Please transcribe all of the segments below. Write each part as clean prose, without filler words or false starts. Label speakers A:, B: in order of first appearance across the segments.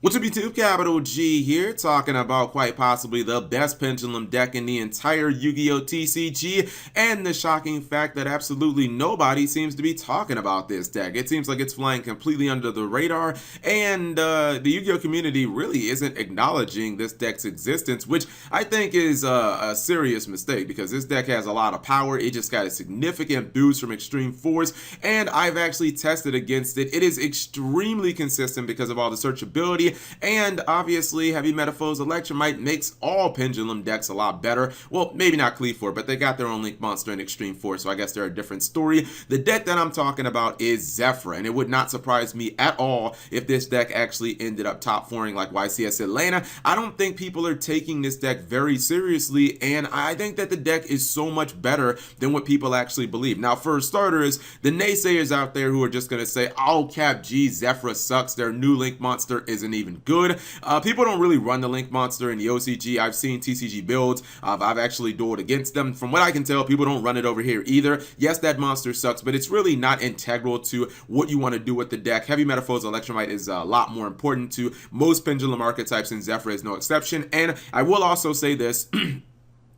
A: What's up YouTube, Capital G here, talking about quite possibly the best Pendulum deck in the entire Yu-Gi-Oh! TCG, and the shocking fact that absolutely nobody seems to be talking about this deck. It seems like it's flying completely under the radar, and the Yu-Gi-Oh! Community really isn't acknowledging this deck's existence, which I think is a serious mistake, because this deck has a lot of power. It just got a significant boost from Extreme Force, and I've actually tested against it. It is extremely consistent because of all the searchability. And obviously, Heavy Metaphors Electromite makes all Pendulum decks a lot better. Well, maybe not Cleafor, but they got their own Link Monster in Extreme Force, so I guess they're a different story. The deck that I'm talking about is Zephyr, and it would not surprise me at all if this deck actually ended up top 4ing like YCS Atlanta. I don't think people are taking this deck very seriously, and I think that the deck is so much better than what people actually believe. Now, for starters, the naysayers out there who are just going to say, oh, Cap G, Zephyr sucks, their new Link Monster isn't even good. People don't really run the Link Monster in the OCG. I've seen TCG builds. I've actually dueled against them. From what I can tell, people don't run it over here either. Yes, that monster sucks, but it's really not integral to what you want to do with the deck. Heavy Metaphors Electromite is a lot more important to most Pendulum archetypes, and Zephyr is no exception. And I will also say this.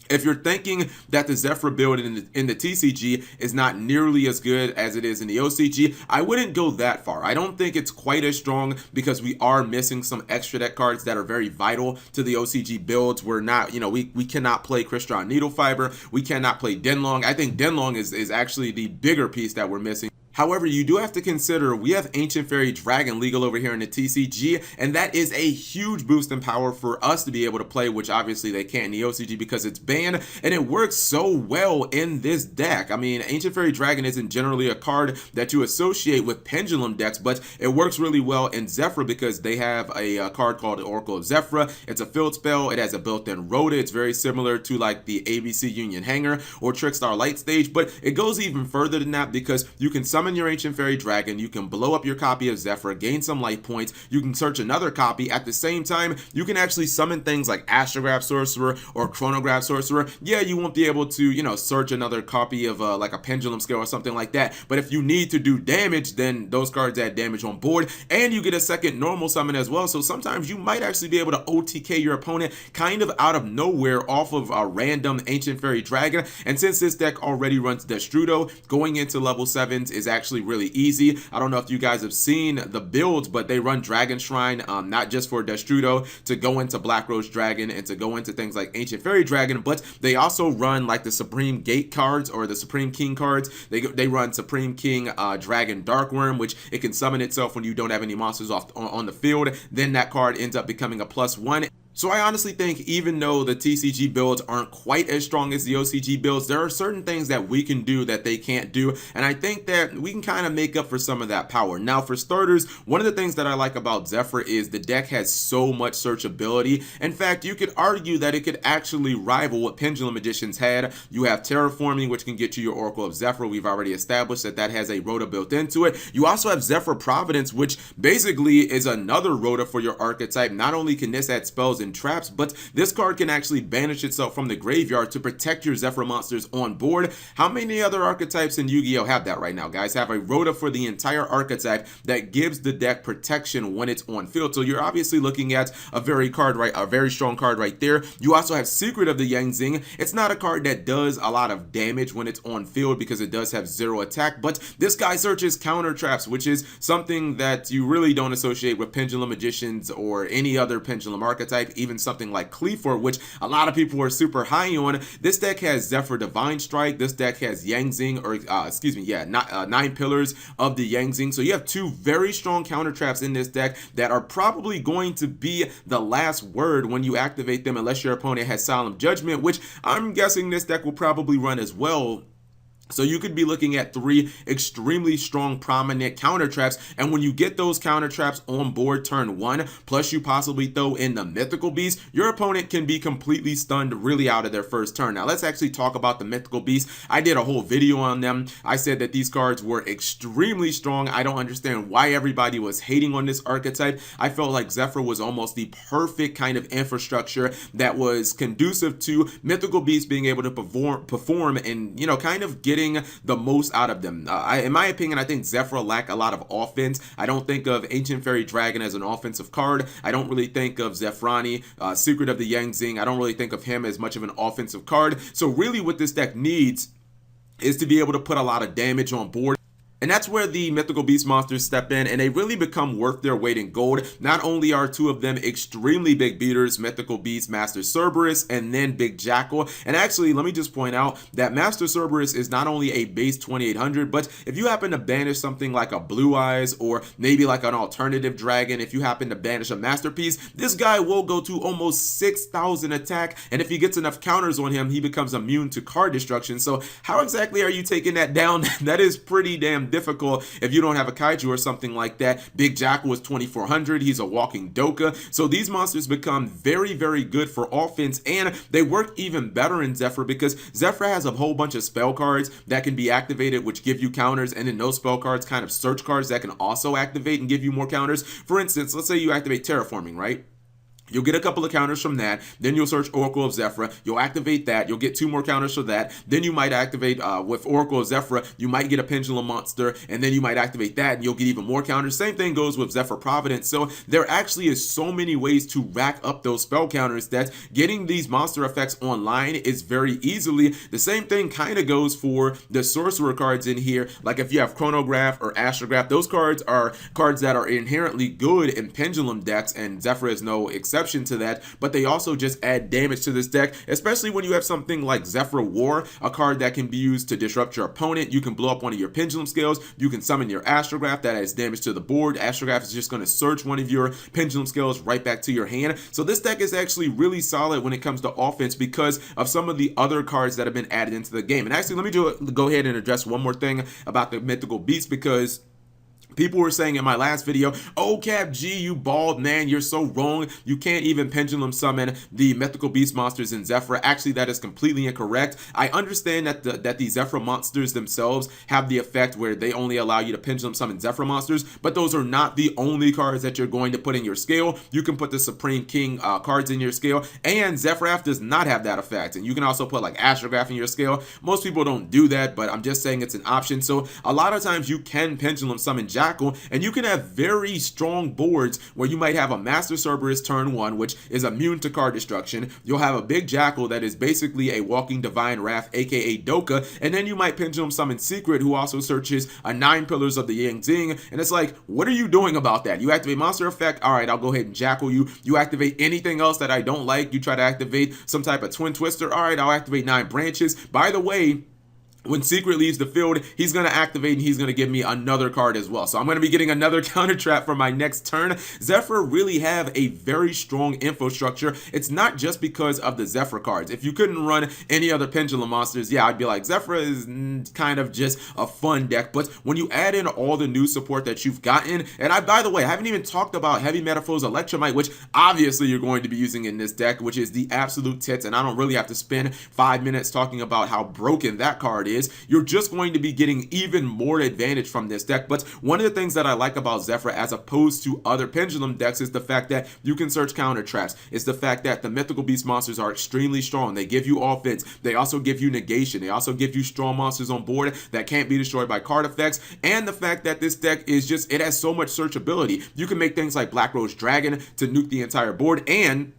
A: If you're thinking that the Zephyr build in the TCG is not nearly as good as it is in the OCG, I wouldn't go that far. I don't think it's quite as strong because we are missing some extra deck cards that are very vital to the OCG builds. We're not, we cannot play Crystron Needle Fiber. We cannot play Denlong. I think Denlong is actually the bigger piece that we're missing. However, you do have to consider we have Ancient Fairy Dragon legal over here in the TCG, and that is a huge boost in power for us to be able to play, which obviously they can't in the OCG because it's banned, and it works so well in this deck. I mean, Ancient Fairy Dragon isn't generally a card that you associate with Pendulum decks, but it works really well in Zephyr because they have a card called the Oracle of Zephyr. It's a field spell. It has a built-in Rhoda. It's very similar to like the ABC Union Hanger or Trickstar Light Stage, but it goes even further than that because you can summon your Ancient Fairy Dragon, you can blow up your copy of Zephyr, gain some life points, you can search another copy. At the same time, you can actually summon things like Astrograph Sorcerer or Chronograph Sorcerer. Yeah, you won't be able to, search another copy of like a Pendulum Scale or something like that, but if you need to do damage, then those cards add damage on board, and you get a second normal summon as well, so sometimes you might actually be able to OTK your opponent kind of out of nowhere off of a random Ancient Fairy Dragon. And since this deck already runs Destrudo, going into level 7s is actually really easy. I don't know if you guys have seen the builds, but they run Dragon Shrine, not just for Destrudo to go into Black Rose Dragon and to go into things like Ancient Fairy Dragon, but they also run like the Supreme Gate cards or the Supreme King cards. They run Supreme King Dragon Darkworm, which it can summon itself when you don't have any monsters on the field. Then that card ends up becoming a +1. So I honestly think even though the TCG builds aren't quite as strong as the OCG builds, there are certain things that we can do that they can't do, and I think that we can kind of make up for some of that power. Now, for starters, one of the things that I like about Zephyr is the deck has so much searchability. In fact, you could argue that it could actually rival what Pendulum Editions had. You have Terraforming, which can get you your Oracle of Zephyr. We've already established that that has a Rhoda built into it. You also have Zephyr Providence, which basically is another Rhoda for your archetype. Not only can this add spells and traps, but this card can actually banish itself from the graveyard to protect your Zephyr monsters on board. How many other archetypes in Yu-Gi-Oh have that right now, guys? Have a Rhoda for the entire archetype that gives the deck protection when it's on field. So you're obviously looking at a very strong card right there. You also have Secret of the Yang Zing. It's not a card that does a lot of damage when it's on field because it does have 0 attack, but this guy searches counter traps, which is something that you really don't associate with Pendulum Magicians or any other Pendulum archetype, even something like Cleafor, which a lot of people are super high on. This deck has Zephyr Divine Strike. This deck has Yang Zing, or 9 Pillars of the Yang Zing. So you have 2 very strong counter traps in this deck that are probably going to be the last word when you activate them, unless your opponent has Solemn Judgment, which I'm guessing this deck will probably run as well. So you could be looking at 3 extremely strong, prominent counter traps, and when you get those counter traps on board turn 1, plus you possibly throw in the Mythical Beast, your opponent can be completely stunned really out of their first turn. Now let's actually talk about the Mythical Beast. I did a whole video on them. I said that these cards were extremely strong. I don't understand why everybody was hating on this archetype. I felt like Zephyr was almost the perfect kind of infrastructure that was conducive to Mythical Beast being able to perform and, kind of get getting the most out of them. In my opinion, I think Zephyr lack a lot of offense. I don't think of Ancient Fairy Dragon as an offensive card. I don't really think of Zephrani, Secret of the Yangzing. I don't really think of him as much of an offensive card. So really what this deck needs is to be able to put a lot of damage on board. And that's where the Mythical Beast monsters step in, and they really become worth their weight in gold. Not only are two of them extremely big beaters, Mythical Beast, Master Cerberus, and then Big Jackal. And actually, let me just point out that Master Cerberus is not only a base 2800, but if you happen to banish something like a Blue Eyes or maybe like an alternative dragon, if you happen to banish a Masterpiece, this guy will go to almost 6,000 attack. And if he gets enough counters on him, he becomes immune to card destruction. So how exactly are you taking that down? That is pretty damn difficult if you don't have a kaiju or something like that. Big Jackal is 2400. He's a walking Doka. So these monsters become very, very good for offense, and they work even better in Zephyr because Zephyr has a whole bunch of spell cards that can be activated which give you counters, and then those spell cards kind of search cards that can also activate and give you more counters. For instance, let's say you activate Terraforming, right? You'll get a couple of counters from that. Then you'll search Oracle of Zephyr. You'll activate that. You'll get 2 more counters for that. Then you might activate, with Oracle of Zephyr, you might get a Pendulum monster, and then you might activate that, and you'll get even more counters. Same thing goes with Zephyr Providence. So there actually is so many ways to rack up those spell counters that getting these monster effects online is very easily. The same thing kind of goes for the sorcerer cards in here. Like if you have Chronograph or Astrograph, those cards are cards that are inherently good in Pendulum decks, and Zephyr is no exception to that, but they also just add damage to this deck, especially when you have something like Zephyr War, a card that can be used to disrupt your opponent. You can blow up one of your Pendulum Scales. You can summon your Astrograph that adds damage to the board. Astrograph is just going to search one of your Pendulum Scales right back to your hand. So this deck is actually really solid when it comes to offense because of some of the other cards that have been added into the game. And actually, let me go ahead and address one more thing about the Mythical Beast, because people were saying in my last video, oh, Cap G, you bald man, you're so wrong. You can't even Pendulum summon the Mythical Beast monsters in Zephyr. Actually, that is completely incorrect. I understand that the Zephyr monsters themselves have the effect where they only allow you to Pendulum summon Zephyr monsters, but those are not the only cards that you're going to put in your scale. You can put the Supreme King cards in your scale, and Zephyr does not have that effect. And you can also put like Astrograph in your scale. Most people don't do that, but I'm just saying it's an option. So a lot of times you can Pendulum summon Jackal, and you can have very strong boards where you might have a Master Cerberus turn 1, which is immune to card destruction. You'll have a Big Jackal that is basically a walking Divine Wrath, aka Doka, and then you might Pendulum summon Secret, who also searches a 9 Pillars of the Yangzing. And it's like, what are you doing about that? You activate Monster Effect, all right, I'll go ahead and Jackal you. You activate anything else that I don't like. You try to activate some type of Twin Twister, all right, I'll activate 9 Branches. By the way, when Secret leaves the field, he's going to activate and he's going to give me another card as well. So I'm going to be getting another counter trap for my next turn. Zephyr really have a very strong infrastructure. It's not just because of the Zephyr cards. If you couldn't run any other Pendulum monsters, yeah, I'd be like, Zephyr is kind of just a fun deck. But when you add in all the new support that you've gotten, and by the way, I haven't even talked about Heavy Metaphors Electromite, which obviously you're going to be using in this deck, which is the absolute tits, and I don't really have to spend 5 minutes talking about how broken that card is. You're just going to be getting even more advantage from this deck. But one of the things that I like about Zephyr as opposed to other Pendulum decks is the fact that you can search counter traps. It's the fact that the Mythical Beast monsters are extremely strong. They give you offense. They also give you negation. They also give you strong monsters on board that can't be destroyed by card effects. And the fact that this deck is just, it has so much searchability. You can make things like Black Rose Dragon to nuke the entire board, and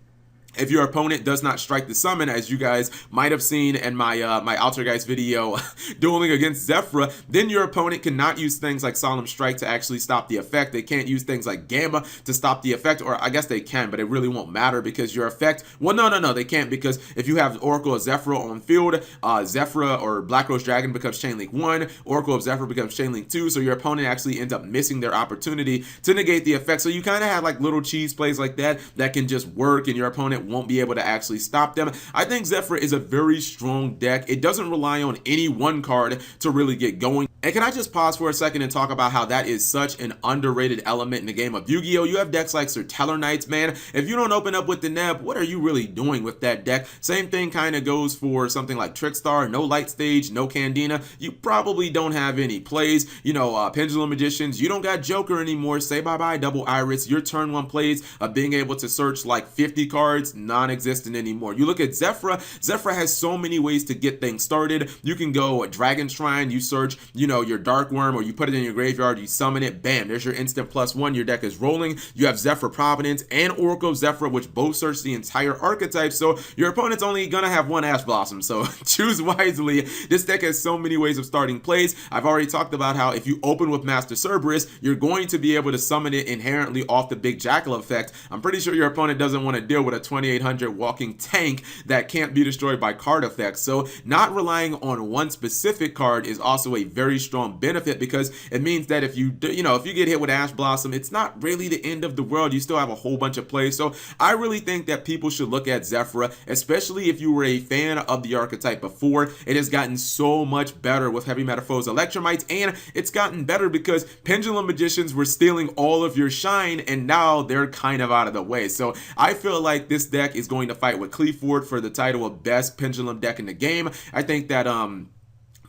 A: if your opponent does not strike the summon, as you guys might have seen in my my Altergeist video dueling against Zephyr, then your opponent cannot use things like Solemn Strike to actually stop the effect. They can't use things like Gamma to stop the effect, or I guess they can, but it really won't matter because your effect, well, no, they can't, because if you have Oracle of Zephyr on field, Zephyr or Black Rose Dragon becomes Chain Link 1, Oracle of Zephyr becomes Chain Link 2, so your opponent actually ends up missing their opportunity to negate the effect. So you kind of have like little cheese plays like that that can just work, and your opponent won't be able to actually stop them. I think Zephyr is a very strong deck. It doesn't rely on any one card to really get going. And can I just pause for a second and talk about how that is such an underrated element in the game of Yu-Gi-Oh! You have decks like Serteller Knights, man. If you don't open up with the Neb, what are you really doing with that deck? Same thing kind of goes for something like Trickstar. No Light Stage, no Candina. You probably don't have any plays. You know, Pendulum Magicians, you don't got Joker anymore. Say bye-bye, Double Iris. Your turn 1 plays of being able to search like 50 cards. cards, non-existent anymore. You look at Zephyra. Zephyra has so many ways to get things started. You can go Dragon Shrine, you search, your Dark Worm, or you put it in your graveyard, you summon it, bam, there's your instant +1, your deck is rolling. You have Zephyr Providence and Oracle of Zephyr, which both search the entire archetype, so your opponent's only gonna have one Ash Blossom, so choose wisely. This deck has so many ways of starting plays. I've already talked about how if you open with Master Cerberus, you're going to be able to summon it inherently off the Big Jackal effect. I'm pretty sure your opponent doesn't want to deal with a 2800 walking tank that can't be destroyed by card effects, so not relying on one specific card is also a very strong benefit, because it means that if you if you get hit with Ash Blossom, it's not really the end of the world. You still have a whole bunch of plays. So I really think that people should look at Zephyra, especially if you were a fan of the archetype before. It has gotten so much better with Heavy Metaphors Electromites, and it's gotten better because Pendulum Magicians were stealing all of your shine, and now they're kind of out of the way. So I feel like this deck is going to fight with Cleaford for the title of best Pendulum deck in the game. I think that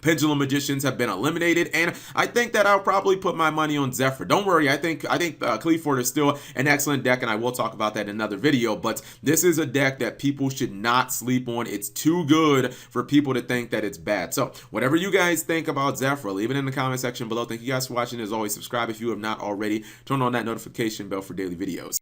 A: Pendulum Magicians have been eliminated, and I think that I'll probably put my money on Zephyr. Don't worry, I think Cleaford is still an excellent deck, and I will talk about that in another video, but this is a deck that people should not sleep on. It's too good for people to think that it's bad. So whatever you guys think about Zephyr, leave it in the comment section below. Thank you guys for watching. As always, subscribe if you have not already. Turn on that notification bell for daily videos.